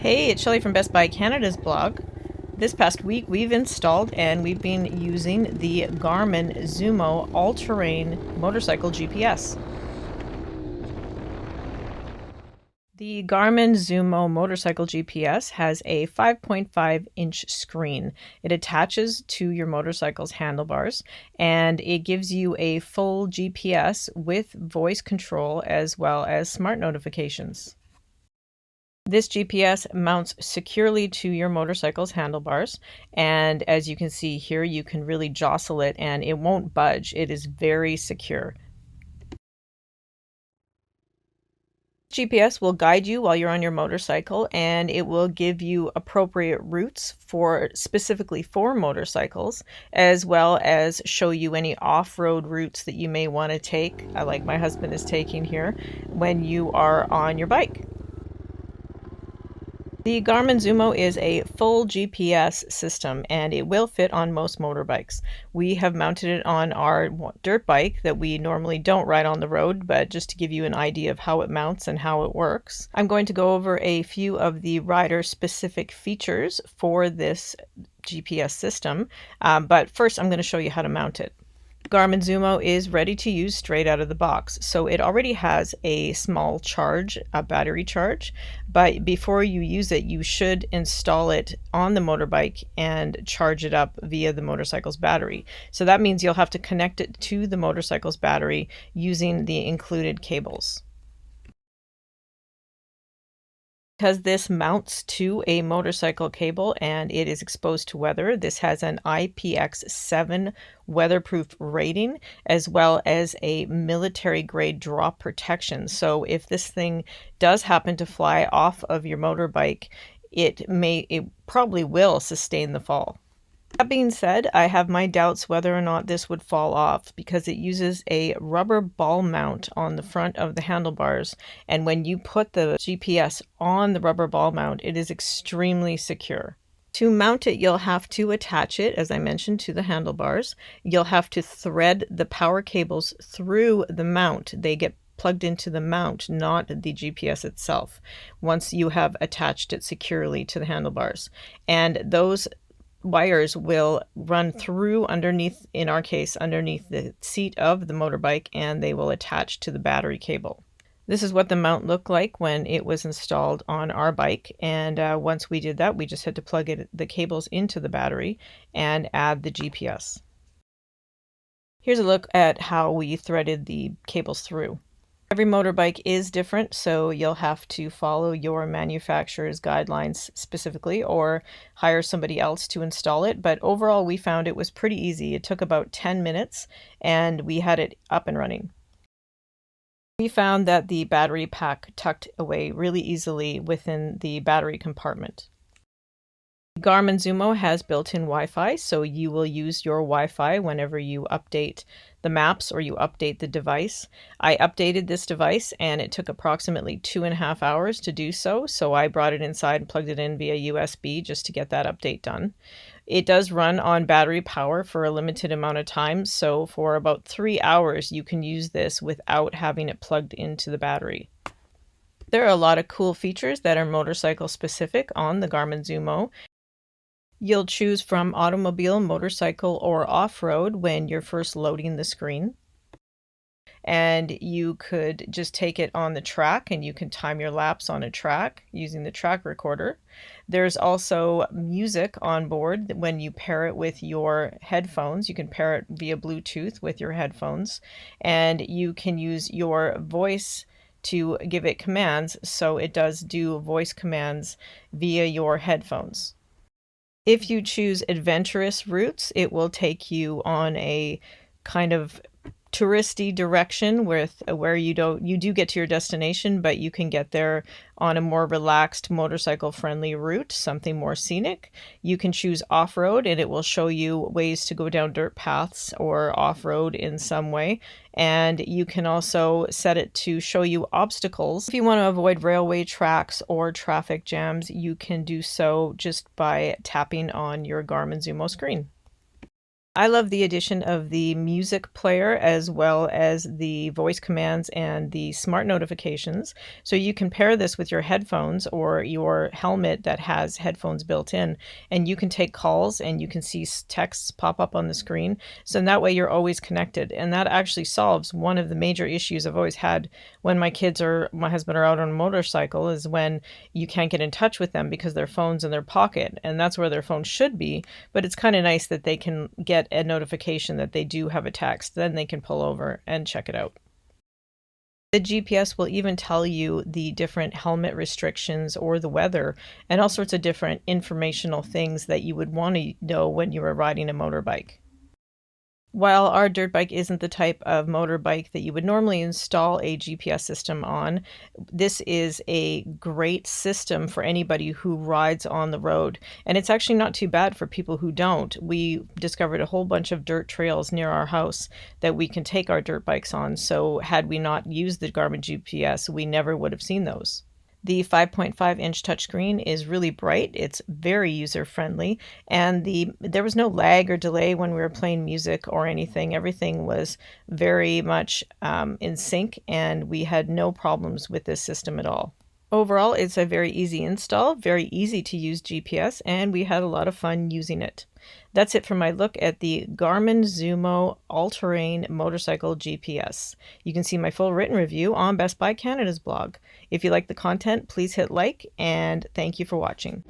Hey, it's Shelley from Best Buy Canada's blog. This past week we've installed and we've been using the Garmin Zūmo all-terrain motorcycle GPS. The Garmin Zūmo motorcycle GPS has a 5.5-inch screen. It attaches to your motorcycle's handlebars and it gives you a full GPS with voice control as well as smart notifications. This GPS mounts securely to your motorcycle's handlebars, and as you can see here, you can really jostle it and it won't budge. It is very secure. GPS will guide you while you're on your motorcycle, and it will give you appropriate routes specifically for motorcycles, as well as show you any off-road routes that you may want to take, like my husband is taking here, when you are on your bike. The Garmin Zūmo is a full GPS system and it will fit on most motorbikes. We have mounted it on our dirt bike that we normally don't ride on the road, but just to give you an idea of how it mounts and how it works. I'm going to go over a few of the rider-specific features for this GPS system, but first I'm going to show you how to mount it. Garmin Zūmo is ready to use straight out of the box. So it already has a small charge, a battery charge, but before you use it, you should install it on the motorbike and charge it up via the motorcycle's battery. So that means you'll have to connect it to the motorcycle's battery using the included cables. Because this mounts to a motorcycle cable and it is exposed to weather, this has an IPX7 weatherproof rating as well as a military grade drop protection. So if this thing does happen to fly off of your motorbike, it probably will sustain the fall. That being said, I have my doubts whether or not this would fall off because it uses a rubber ball mount on the front of the handlebars, and when you put the GPS on the rubber ball mount, it is extremely secure. To mount it, you'll have to attach it, as I mentioned, to the handlebars. You'll have to thread the power cables through the mount. They get plugged into the mount, not the GPS itself, once you have attached it securely to the handlebars. And those wires will run through underneath, in our case, underneath the seat of the motorbike, and they will attach to the battery cable. This is what the mount looked like when it was installed on our bike, and once we did that, we just had to plug the cables into the battery and add the GPS. Here's a look at how we threaded the cables through. Every motorbike is different, so you'll have to follow your manufacturer's guidelines specifically or hire somebody else to install it. But overall, we found it was pretty easy. It took about 10 minutes and we had it up and running. We found that the battery pack tucked away really easily within the battery compartment. Garmin Zūmo has built-in Wi-Fi, so you will use your Wi-Fi whenever you update the maps or you update the device. I updated this device and it took approximately 2.5 hours to do so, so I brought it inside and plugged it in via USB just to get that update done. It does run on battery power for a limited amount of time, so for about 3 hours you can use this without having it plugged into the battery. There are a lot of cool features that are motorcycle specific on the Garmin Zūmo. You'll choose from automobile, motorcycle, or off-road when you're first loading the screen. And you could just take it on the track and you can time your laps on a track using the track recorder. There's also music on board when you pair it with your headphones. You can pair it via Bluetooth with your headphones, and you can use your voice to give it commands, so it does do voice commands via your headphones. If you choose adventurous routes, it will take you on a kind of touristy direction where you do get to your destination, but you can get there on a more relaxed motorcycle friendly route, something more scenic. You can choose off-road and it will show you ways to go down dirt paths or off-road in some way. And you can also set it to show you obstacles. If you want to avoid railway tracks or traffic jams, you can do so just by tapping on your Garmin Zūmo screen. I love the addition of the music player as well as the voice commands and the smart notifications. So you can pair this with your headphones or your helmet that has headphones built in, and you can take calls and you can see texts pop up on the screen. So in that way, you're always connected. And that actually solves one of the major issues I've always had when my kids or my husband are out on a motorcycle, is when you can't get in touch with them because their phone's in their pocket. And that's where their phone should be. But it's kind of nice that they can get a notification that they do have a text. Then they can pull over and check it out. The GPS will even tell you the different helmet restrictions or the weather and all sorts of different informational things that you would want to know when you are riding a motorbike. While our dirt bike isn't the type of motorbike that you would normally install a GPS system on, this is a great system for anybody who rides on the road. And it's actually not too bad for people who don't. We discovered a whole bunch of dirt trails near our house that we can take our dirt bikes on. So had we not used the Garmin GPS, we never would have seen those. The 5.5-inch touchscreen is really bright. It's very user-friendly, and there was no lag or delay when we were playing music or anything. Everything was very much in sync, and we had no problems with this system at all. Overall, it's a very easy install, very easy to use GPS, and we had a lot of fun using it. That's it for my look at the Garmin Zūmo All-Terrain Motorcycle GPS. You can see my full written review on Best Buy Canada's blog. If you like the content, please hit like, and thank you for watching.